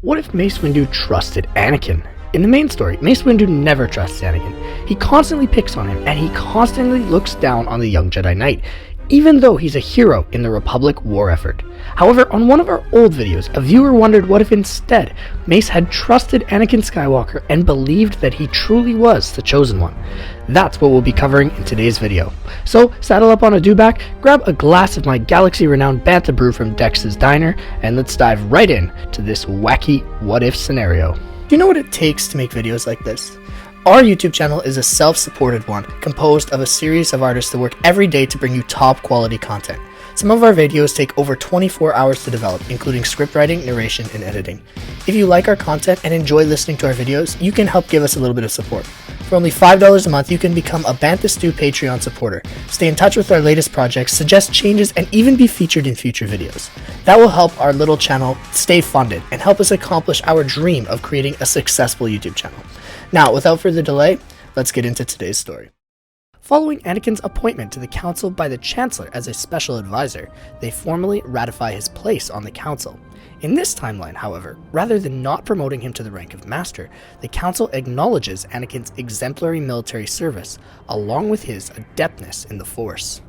What if Mace Windu trusted Anakin? In the main story, Mace Windu never trusts Anakin. He constantly picks on him, and he constantly looks down on the young Jedi Knight, even though he's a hero in the Republic war effort. However, on one of our old videos, a viewer wondered what if instead Mace had trusted Anakin Skywalker and believed that he truly was the chosen one. That's what we'll be covering in today's video. So saddle up on a dewback, grab a glass of my galaxy-renowned Bantha brew from Dex's Diner, and let's dive right in to this wacky what-if scenario. Do you know what it takes to make videos like this? Our YouTube channel is a self-supported one, composed of a series of artists that work every day to bring you top quality content. Some of our videos take over 24 hours to develop, including script writing, narration, and editing. If you like our content and enjoy listening to our videos, you can help give us a little bit of support. For only $5 a month, you can become a Bantha Stew Patreon supporter, stay in touch with our latest projects, suggest changes, and even be featured in future videos. That will help our little channel stay funded and help us accomplish our dream of creating a successful YouTube channel. Now, without further delay, let's get into today's story. Following Anakin's appointment to the council by the chancellor as a special advisor, they formally ratify his place on the council. In this timeline, however, rather than not promoting him to the rank of master, the council acknowledges Anakin's exemplary military service, along with his adeptness in the Force.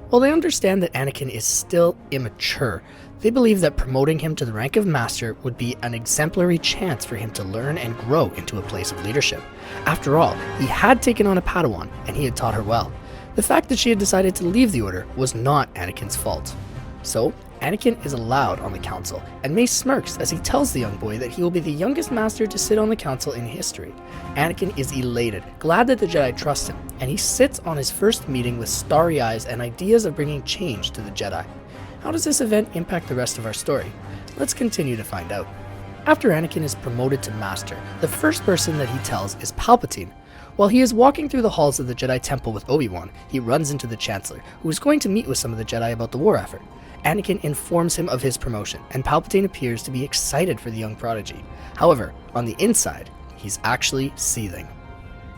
While they understand that Anakin is still immature, they believe that promoting him to the rank of master would be an exemplary chance for him to learn and grow into a place of leadership. After all, he had taken on a Padawan, and he had taught her well. The fact that she had decided to leave the order was not Anakin's fault. So, Anakin is allowed on the council, and Mace smirks as he tells the young boy that he will be the youngest master to sit on the council in history. Anakin is elated, glad that the Jedi trust him, and he sits on his first meeting with starry eyes and ideas of bringing change to the Jedi. How does this event impact the rest of our story? Let's continue to find out. After Anakin is promoted to master, the first person that he tells is Palpatine. While he is walking through the halls of the Jedi Temple with Obi-Wan, he runs into the Chancellor, who is going to meet with some of the Jedi about the war effort. Anakin informs him of his promotion, and Palpatine appears to be excited for the young prodigy. However, on the inside, he's actually seething.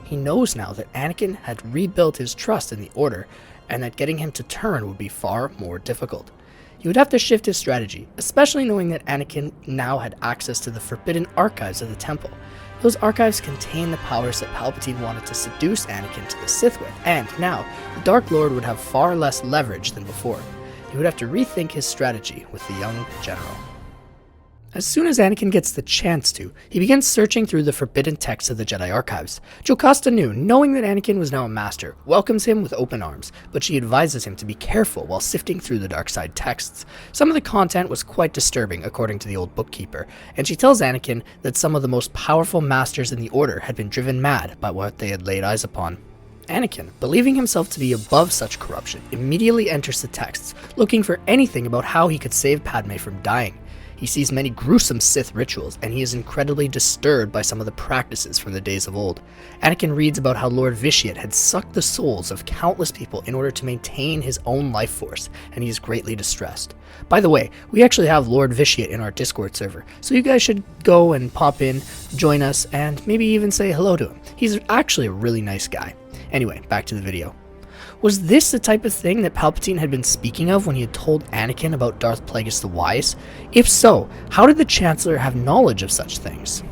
He knows now that Anakin had rebuilt his trust in the Order, and that getting him to turn would be far more difficult. He would have to shift his strategy, especially knowing that Anakin now had access to the forbidden archives of the temple. Those archives contain the powers that Palpatine wanted to seduce Anakin to the Sith with, and now, the Dark Lord would have far less leverage than before. He would have to rethink his strategy with the young general. As soon as Anakin gets the chance to, he begins searching through the forbidden texts of the Jedi archives. Jocasta Nu, knowing that Anakin was now a master, welcomes him with open arms, but she advises him to be careful while sifting through the dark side texts. Some of the content was quite disturbing, according to the old bookkeeper, and she tells Anakin that some of the most powerful masters in the Order had been driven mad by what they had laid eyes upon. Anakin, believing himself to be above such corruption, immediately enters the texts, looking for anything about how he could save Padme from dying. He sees many gruesome Sith rituals, and he is incredibly disturbed by some of the practices from the days of old. Anakin reads about how Lord Vitiate had sucked the souls of countless people in order to maintain his own life force, and he is greatly distressed. By the way, we actually have Lord Vitiate in our Discord server, so you guys should go and pop in, join us, and maybe even say hello to him. He's actually a really nice guy. Anyway, back to the video. Was this the type of thing that Palpatine had been speaking of when he had told Anakin about Darth Plagueis the Wise? If so, how did the Chancellor have knowledge of such things?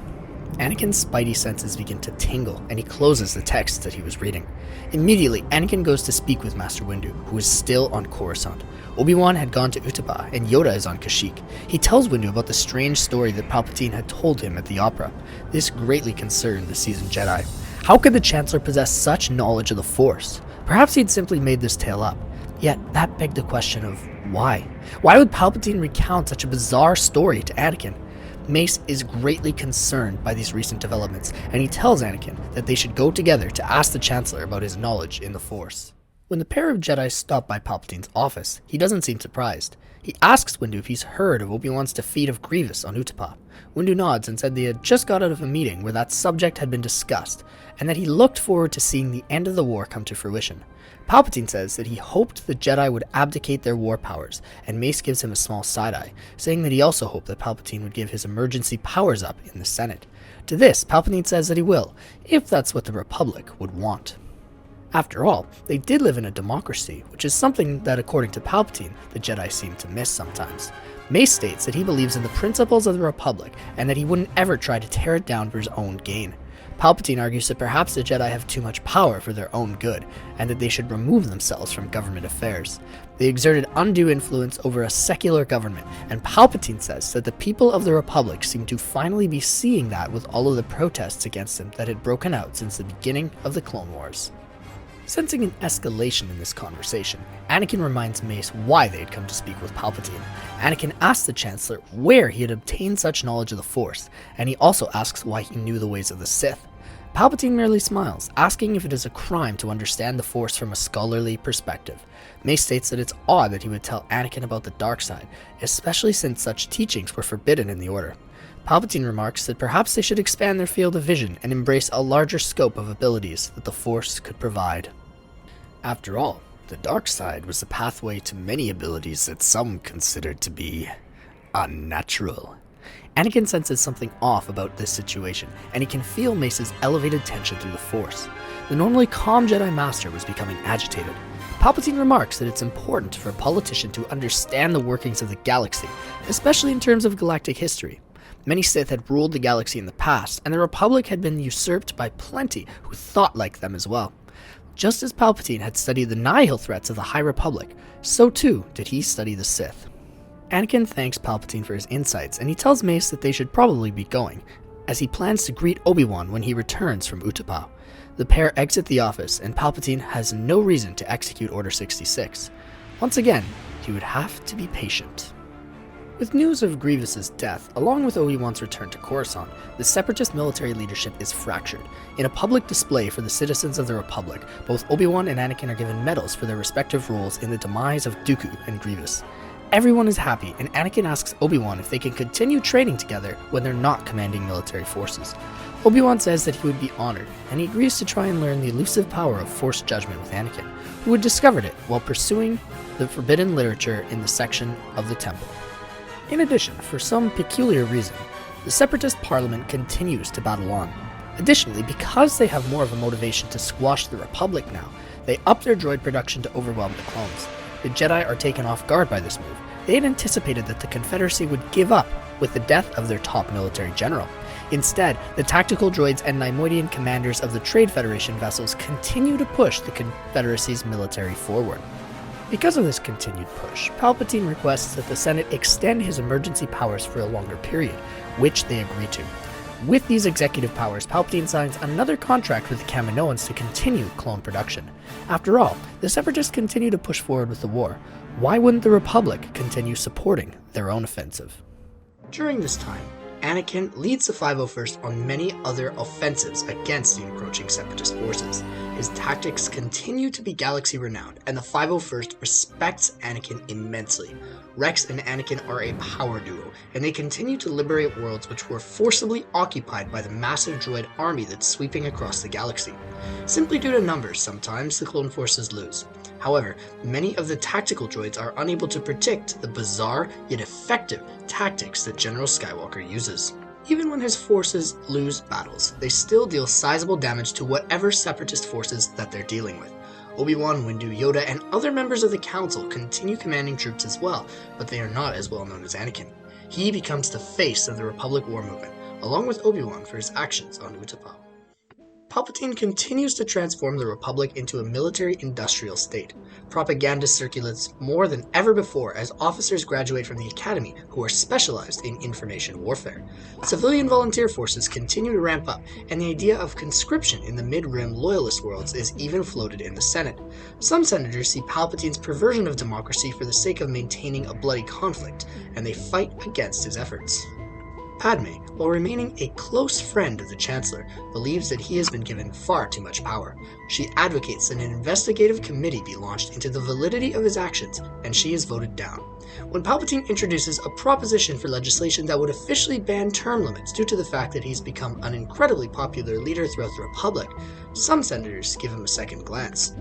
Anakin's spidey senses begin to tingle, and he closes the text that he was reading. Immediately, Anakin goes to speak with Master Windu, who is still on Coruscant. Obi-Wan had gone to Utapau, and Yoda is on Kashyyyk. He tells Windu about the strange story that Palpatine had told him at the opera. This greatly concerned the seasoned Jedi. How could the Chancellor possess such knowledge of the Force? Perhaps he'd simply made this tale up. Yet, that begged the question of why? Why would Palpatine recount such a bizarre story to Anakin? Mace is greatly concerned by these recent developments, and he tells Anakin that they should go together to ask the Chancellor about his knowledge in the Force. When the pair of Jedi stop by Palpatine's office, he doesn't seem surprised. He asks Windu if he's heard of Obi-Wan's defeat of Grievous on Utapau. Windu nods and said they had just got out of a meeting where that subject had been discussed, and that he looked forward to seeing the end of the war come to fruition. Palpatine says that he hoped the Jedi would abdicate their war powers, and Mace gives him a small side-eye, saying that he also hoped that Palpatine would give his emergency powers up in the Senate. To this, Palpatine says that he will, if that's what the Republic would want. After all, they did live in a democracy, which is something that, according to Palpatine, the Jedi seem to miss sometimes. Mace states that he believes in the principles of the Republic and that he wouldn't ever try to tear it down for his own gain. Palpatine argues that perhaps the Jedi have too much power for their own good, and that they should remove themselves from government affairs. They exerted undue influence over a secular government, and Palpatine says that the people of the Republic seem to finally be seeing that with all of the protests against him that had broken out since the beginning of the Clone Wars. Sensing an escalation in this conversation, Anakin reminds Mace why they had come to speak with Palpatine. Anakin asks the Chancellor where he had obtained such knowledge of the Force, and he also asks why he knew the ways of the Sith. Palpatine merely smiles, asking if it is a crime to understand the Force from a scholarly perspective. Mace states that it's odd that he would tell Anakin about the dark side, especially since such teachings were forbidden in the Order. Palpatine remarks that perhaps they should expand their field of vision and embrace a larger scope of abilities that the Force could provide. After all, the dark side was the pathway to many abilities that some considered to be unnatural. Anakin senses something off about this situation, and he can feel Mace's elevated tension through the Force. The normally calm Jedi Master was becoming agitated. Palpatine remarks that it's important for a politician to understand the workings of the galaxy, especially in terms of galactic history. Many Sith had ruled the galaxy in the past, and the Republic had been usurped by plenty who thought like them as well. Just as Palpatine had studied the nihil threats of the High Republic, so too did he study the Sith. Anakin thanks Palpatine for his insights, and he tells Mace that they should probably be going, as he plans to greet Obi-Wan when he returns from Utapau. The pair exit the office, and Palpatine has no reason to execute Order 66. Once again, he would have to be patient. With news of Grievous's death, along with Obi-Wan's return to Coruscant, the Separatist military leadership is fractured. In a public display for the citizens of the Republic, both Obi-Wan and Anakin are given medals for their respective roles in the demise of Dooku and Grievous. Everyone is happy, and Anakin asks Obi-Wan if they can continue training together when they're not commanding military forces. Obi-Wan says that he would be honored, and he agrees to try and learn the elusive power of Force judgment with Anakin, who had discovered it while pursuing the forbidden literature in the section of the temple. In addition, for some peculiar reason, the Separatist Parliament continues to battle on. Additionally, because they have more of a motivation to squash the Republic now, they up their droid production to overwhelm the clones. The Jedi are taken off guard by this move. They had anticipated that the Confederacy would give up with the death of their top military general. Instead, the tactical droids and Neimoidian commanders of the Trade Federation vessels continue to push the Confederacy's military forward. Because of this continued push, Palpatine requests that the Senate extend his emergency powers for a longer period, which they agree to. With these executive powers, Palpatine signs another contract with the Kaminoans to continue clone production. After all, the Separatists continue to push forward with the war. Why wouldn't the Republic continue supporting their own offensive? During this time, Anakin leads the 501st on many other offensives against the encroaching Separatist forces. His tactics continue to be galaxy-renowned, and the 501st respects Anakin immensely. Rex and Anakin are a power duo, and they continue to liberate worlds which were forcibly occupied by the massive droid army that's sweeping across the galaxy. Simply due to numbers, sometimes the clone forces lose. However, many of the tactical droids are unable to predict the bizarre yet effective tactics that General Skywalker uses. Even when his forces lose battles, they still deal sizable damage to whatever Separatist forces that they're dealing with. Obi-Wan, Windu, Yoda, and other members of the Council continue commanding troops as well, but they are not as well known as Anakin. He becomes the face of the Republic war movement, along with Obi-Wan for his actions on Utapau. Palpatine continues to transform the Republic into a military-industrial state. Propaganda circulates more than ever before as officers graduate from the Academy who are specialized in information warfare. Civilian volunteer forces continue to ramp up, and the idea of conscription in the mid-rim loyalist worlds is even floated in the Senate. Some senators see Palpatine's perversion of democracy for the sake of maintaining a bloody conflict, and they fight against his efforts. Padme, while remaining a close friend of the Chancellor, believes that he has been given far too much power. She advocates that an investigative committee be launched into the validity of his actions, and she is voted down. When Palpatine introduces a proposition for legislation that would officially ban term limits due to the fact that he's become an incredibly popular leader throughout the Republic, some senators give him a second glance.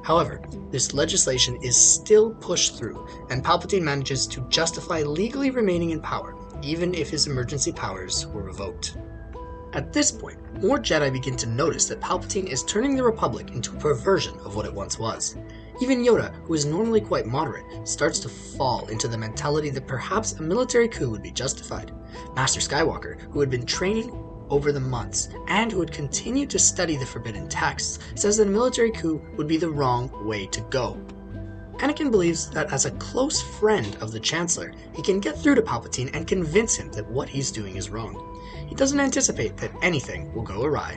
However, this legislation is still pushed through, and Palpatine manages to justify legally remaining in power, even if his emergency powers were revoked. At this point, more Jedi begin to notice that Palpatine is turning the Republic into a perversion of what it once was. Even Yoda, who is normally quite moderate, starts to fall into the mentality that perhaps a military coup would be justified. Master Skywalker, who had been training over the months and who had continued to study the forbidden texts, says that a military coup would be the wrong way to go. Anakin believes that as a close friend of the Chancellor, he can get through to Palpatine and convince him that what he's doing is wrong. He doesn't anticipate that anything will go awry.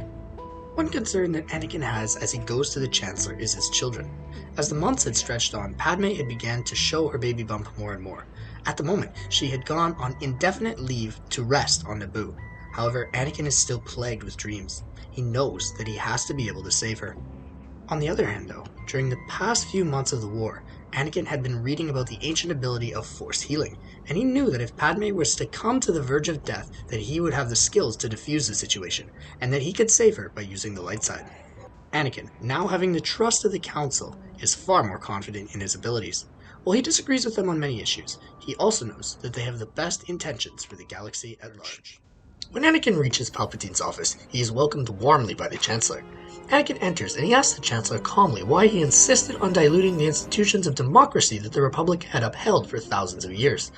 One concern that Anakin has as he goes to the Chancellor is his children. As the months had stretched on, Padme had begun to show her baby bump more and more. At the moment, she had gone on indefinite leave to rest on Naboo. However, Anakin is still plagued with dreams. He knows that he has to be able to save her. On the other hand, though, during the past few months of the war, Anakin had been reading about the ancient ability of Force healing, and he knew that if Padme was to come to the verge of death, that he would have the skills to defuse the situation, and that he could save her by using the light side. Anakin, now having the trust of the Council, is far more confident in his abilities. While he disagrees with them on many issues, he also knows that they have the best intentions for the galaxy at large. When Anakin reaches Palpatine's office, he is welcomed warmly by the Chancellor. Anakin enters and he asks the Chancellor calmly why he insisted on diluting the institutions of democracy that the Republic had upheld for thousands of years.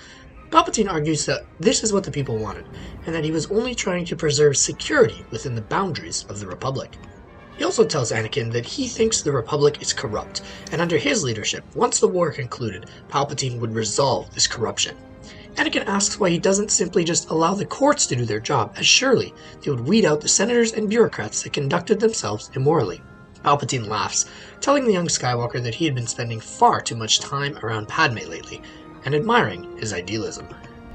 Palpatine argues that this is what the people wanted, and that he was only trying to preserve security within the boundaries of the Republic. He also tells Anakin that he thinks the Republic is corrupt, and under his leadership, once the war concluded, Palpatine would resolve this corruption. Anakin asks why he doesn't simply just allow the courts to do their job, as surely they would weed out the senators and bureaucrats that conducted themselves immorally. Palpatine laughs, telling the young Skywalker that he had been spending far too much time around Padme lately, and admiring his idealism.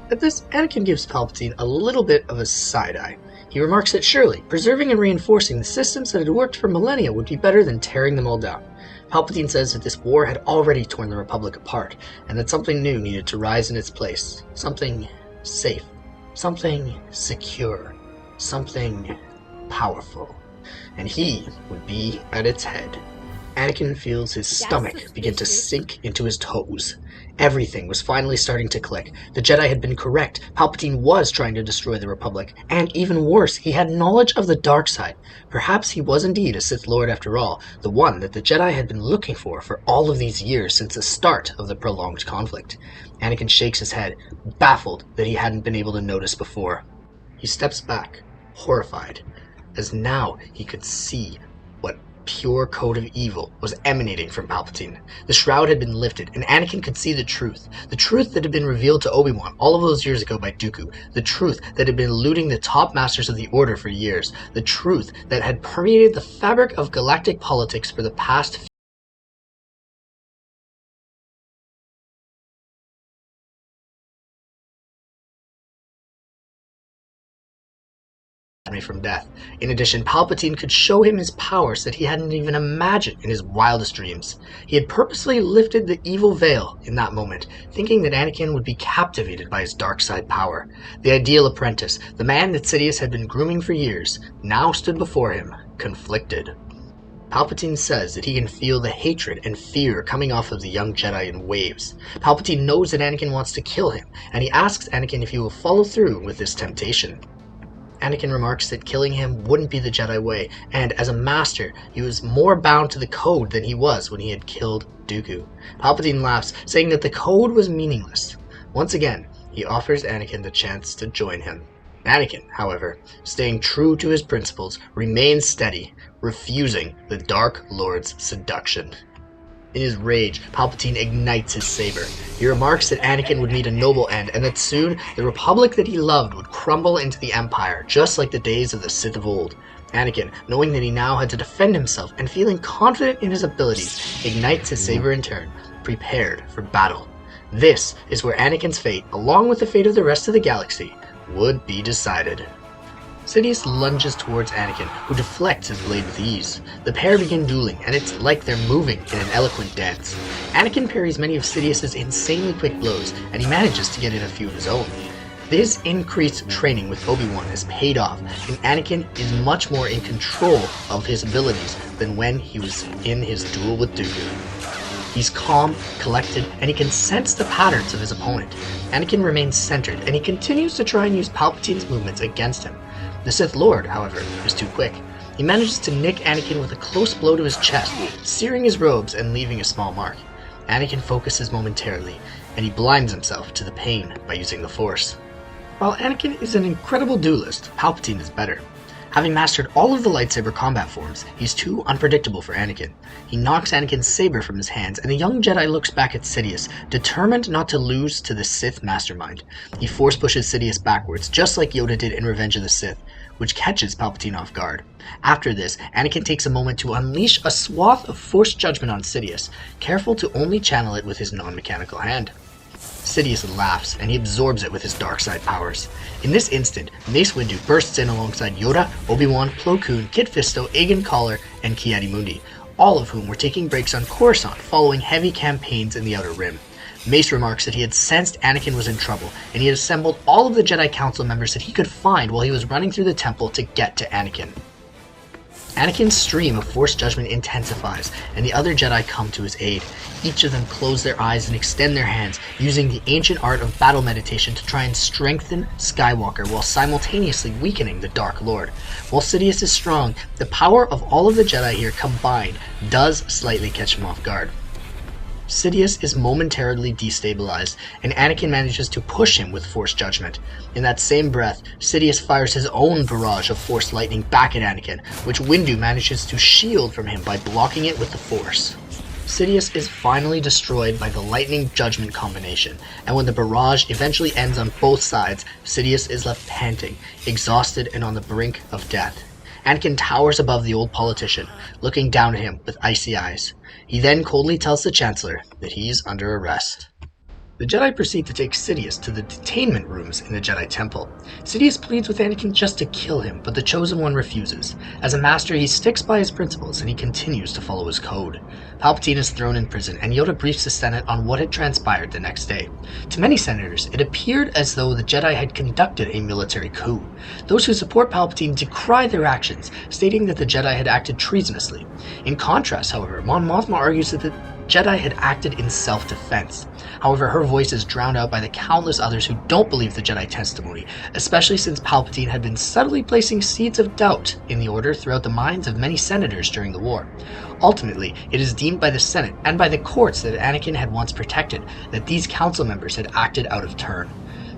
At this, Anakin gives Palpatine a little bit of a side-eye. He remarks that surely, preserving and reinforcing the systems that had worked for millennia would be better than tearing them all down. Palpatine says that this war had already torn the Republic apart, and that something new needed to rise in its place. Something safe. Something secure. Something powerful. And he would be at its head. Anakin feels his stomach begin to sink into his toes. Everything was finally starting to click. The Jedi had been correct. Palpatine was trying to destroy the Republic. And even worse, he had knowledge of the dark side. Perhaps he was indeed a Sith Lord after all, the one that the Jedi had been looking for all of these years since the start of the prolonged conflict. Anakin shakes his head, baffled that he hadn't been able to notice before. He steps back, horrified, as now he could see what pure code of evil was emanating from Palpatine. The shroud had been lifted, and Anakin could see the truth that had been revealed to Obi-Wan all of those years ago by Dooku, the truth that had been eluding the top masters of the Order for years, the truth that had permeated the fabric of galactic politics for the past from death. In addition, Palpatine could show him his powers that he hadn't even imagined in his wildest dreams. He had purposely lifted the evil veil in that moment, thinking that Anakin would be captivated by his dark side power. The ideal apprentice, the man that Sidious had been grooming for years, now stood before him, conflicted. Palpatine says that he can feel the hatred and fear coming off of the young Jedi in waves. Palpatine knows that Anakin wants to kill him, and he asks Anakin if he will follow through with this temptation. Anakin remarks that killing him wouldn't be the Jedi way, and as a master, he was more bound to the code than he was when he had killed Dooku. Palpatine laughs, saying that the code was meaningless. Once again, he offers Anakin the chance to join him. Anakin, however, staying true to his principles, remains steady, refusing the Dark Lord's seduction. In his rage, Palpatine ignites his saber. He remarks that Anakin would meet a noble end, and that soon the Republic that he loved would crumble into the Empire, just like the days of the Sith of old. Anakin, knowing that he now had to defend himself and feeling confident in his abilities, ignites his saber in turn, prepared for battle. This is where Anakin's fate, along with the fate of the rest of the galaxy, would be decided. Sidious lunges towards Anakin, who deflects his blade with ease. The pair begin dueling, and it's like they're moving in an eloquent dance. Anakin parries many of Sidious's insanely quick blows, and he manages to get in a few of his own. This increased training with Obi-Wan has paid off, and Anakin is much more in control of his abilities than when he was in his duel with Dooku. He's calm, collected, and he can sense the patterns of his opponent. Anakin remains centered, and he continues to try and use Palpatine's movements against him. The Sith Lord, however, is too quick. He manages to nick Anakin with a close blow to his chest, searing his robes and leaving a small mark. Anakin focuses momentarily, and he blinds himself to the pain by using the Force. While Anakin is an incredible duelist, Palpatine is better. Having mastered all of the lightsaber combat forms, he's too unpredictable for Anakin. He knocks Anakin's saber from his hands, and the young Jedi looks back at Sidious, determined not to lose to the Sith mastermind. He force pushes Sidious backwards, just like Yoda did in Revenge of the Sith, which catches Palpatine off guard. After this, Anakin takes a moment to unleash a swath of Force judgment on Sidious, careful to only channel it with his non-mechanical hand. Sidious laughs, and he absorbs it with his dark side powers. In this instant, Mace Windu bursts in alongside Yoda, Obi-Wan, Plo Koon, Kit Fisto, Aegon Collar, and Ki-Adi-Mundi, all of whom were taking breaks on Coruscant following heavy campaigns in the Outer Rim. Mace remarks that he had sensed Anakin was in trouble, and he had assembled all of the Jedi Council members that he could find while he was running through the temple to get to Anakin. Anakin's stream of Force judgment intensifies, and the other Jedi come to his aid. Each of them close their eyes and extend their hands, using the ancient art of battle meditation to try and strengthen Skywalker while simultaneously weakening the Dark Lord. While Sidious is strong, the power of all of the Jedi here combined does slightly catch him off guard. Sidious is momentarily destabilized, and Anakin manages to push him with Force judgment. In that same breath, Sidious fires his own barrage of Force lightning back at Anakin, which Windu manages to shield from him by blocking it with the Force. Sidious is finally destroyed by the lightning judgment combination, and when the barrage eventually ends on both sides, Sidious is left panting, exhausted and on the brink of death. Anakin towers above the old politician, looking down at him with icy eyes. He then coldly tells the Chancellor that he's under arrest. The Jedi proceed to take Sidious to the detainment rooms in the Jedi Temple. Sidious pleads with Anakin just to kill him, but the Chosen One refuses. As a master, he sticks by his principles, and he continues to follow his code. Palpatine is thrown in prison, and Yoda briefs the Senate on what had transpired the next day. To many senators, it appeared as though the Jedi had conducted a military coup. Those who support Palpatine decry their actions, stating that the Jedi had acted treasonously. In contrast, however, Mon Mothma argues that the Jedi had acted in self-defense. However, her voice is drowned out by the countless others who don't believe the Jedi testimony, especially since Palpatine had been subtly placing seeds of doubt in the Order throughout the minds of many senators during the war. Ultimately, it is deemed by the Senate and by the courts that Anakin had once protected that these council members had acted out of turn.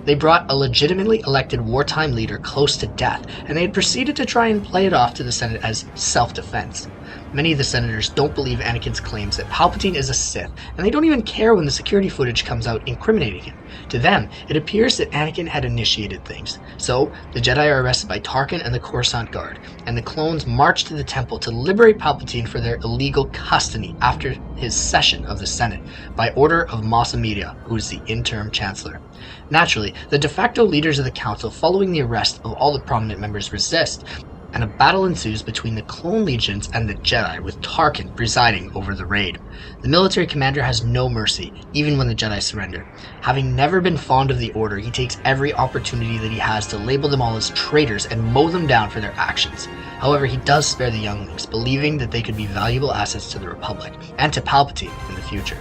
They brought a legitimately elected wartime leader close to death, and they had proceeded to try and play it off to the Senate as self-defense. Many of the senators don't believe Anakin's claims that Palpatine is a Sith, and they don't even care when the security footage comes out incriminating him. To them, it appears that Anakin had initiated things. So, the Jedi are arrested by Tarkin and the Coruscant Guard, and the clones march to the temple to liberate Palpatine for their illegal custody after his session of the Senate, by order of Maestria Media, who is the interim chancellor. Naturally, the de facto leaders of the council following the arrest of all the prominent members resist, and a battle ensues between the clone legions and the Jedi, with Tarkin presiding over the raid. The military commander has no mercy, even when the Jedi surrender. Having never been fond of the Order, he takes every opportunity that he has to label them all as traitors and mow them down for their actions. However, he does spare the younglings, believing that they could be valuable assets to the Republic, and to Palpatine in the future.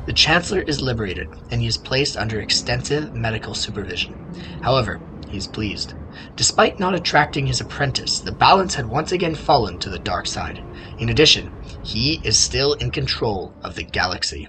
The Chancellor is liberated, and he is placed under extensive medical supervision. However, he is pleased. Despite not attracting his apprentice, the balance had once again fallen to the dark side. In addition, he is still in control of the galaxy.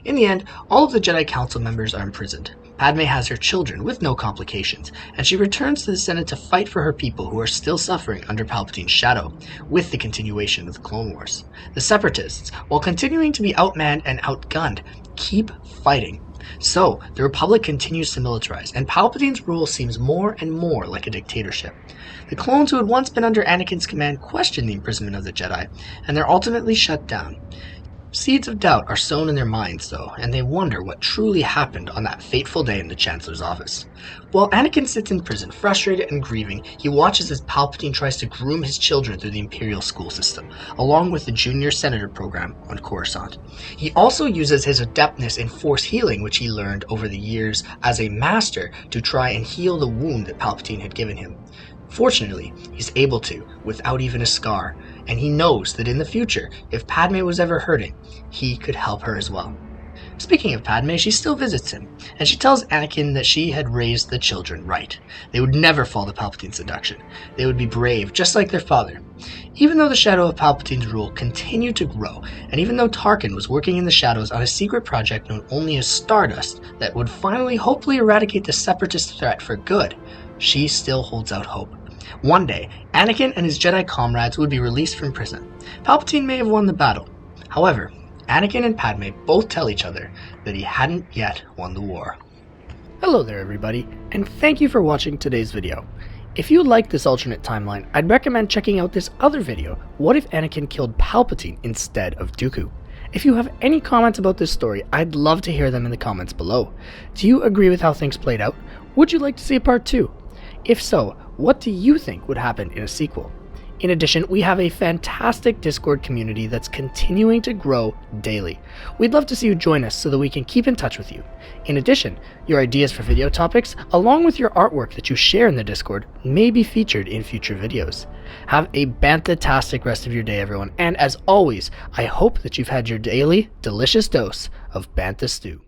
In the end, all of the Jedi Council members are imprisoned. Padme has her children with no complications, and she returns to the Senate to fight for her people who are still suffering under Palpatine's shadow, with the continuation of the Clone Wars. The Separatists, while continuing to be outmanned and outgunned, keep fighting. So, the Republic continues to militarize, and Palpatine's rule seems more and more like a dictatorship. The clones who had once been under Anakin's command question the imprisonment of the Jedi, and they're ultimately shut down. Seeds of doubt are sown in their minds, though, and they wonder what truly happened on that fateful day in the Chancellor's office. While Anakin sits in prison, frustrated and grieving, he watches as Palpatine tries to groom his children through the Imperial school system, along with the Junior Senator program on Coruscant. He also uses his adeptness in Force healing, which he learned over the years as a master, to try and heal the wound that Palpatine had given him. Fortunately, he's able to, without even a scar, and he knows that in the future, if Padme was ever hurting, he could help her as well. Speaking of Padme, she still visits him, and she tells Anakin that she had raised the children right. They would never fall to Palpatine's seduction. They would be brave, just like their father. Even though the shadow of Palpatine's rule continued to grow, and even though Tarkin was working in the shadows on a secret project known only as Stardust that would finally hopefully eradicate the Separatist threat for good, she still holds out hope. One day, Anakin and his Jedi comrades would be released from prison. Palpatine may have won the battle. However, Anakin and Padme both tell each other that he hadn't yet won the war. Hello there everybody, and thank you for watching today's video. If you like this alternate timeline, I'd recommend checking out this other video, What If Anakin Killed Palpatine Instead of Dooku? If you have any comments about this story, I'd love to hear them in the comments below. Do you agree with how things played out? Would you like to see a part 2? If so, what do you think would happen in a sequel? In addition, we have a fantastic Discord community that's continuing to grow daily. We'd love to see you join us so that we can keep in touch with you. In addition, your ideas for video topics, along with your artwork that you share in the Discord, may be featured in future videos. Have a bantha-tastic rest of your day, everyone, and as always, I hope that you've had your daily, delicious dose of Bantha Stew.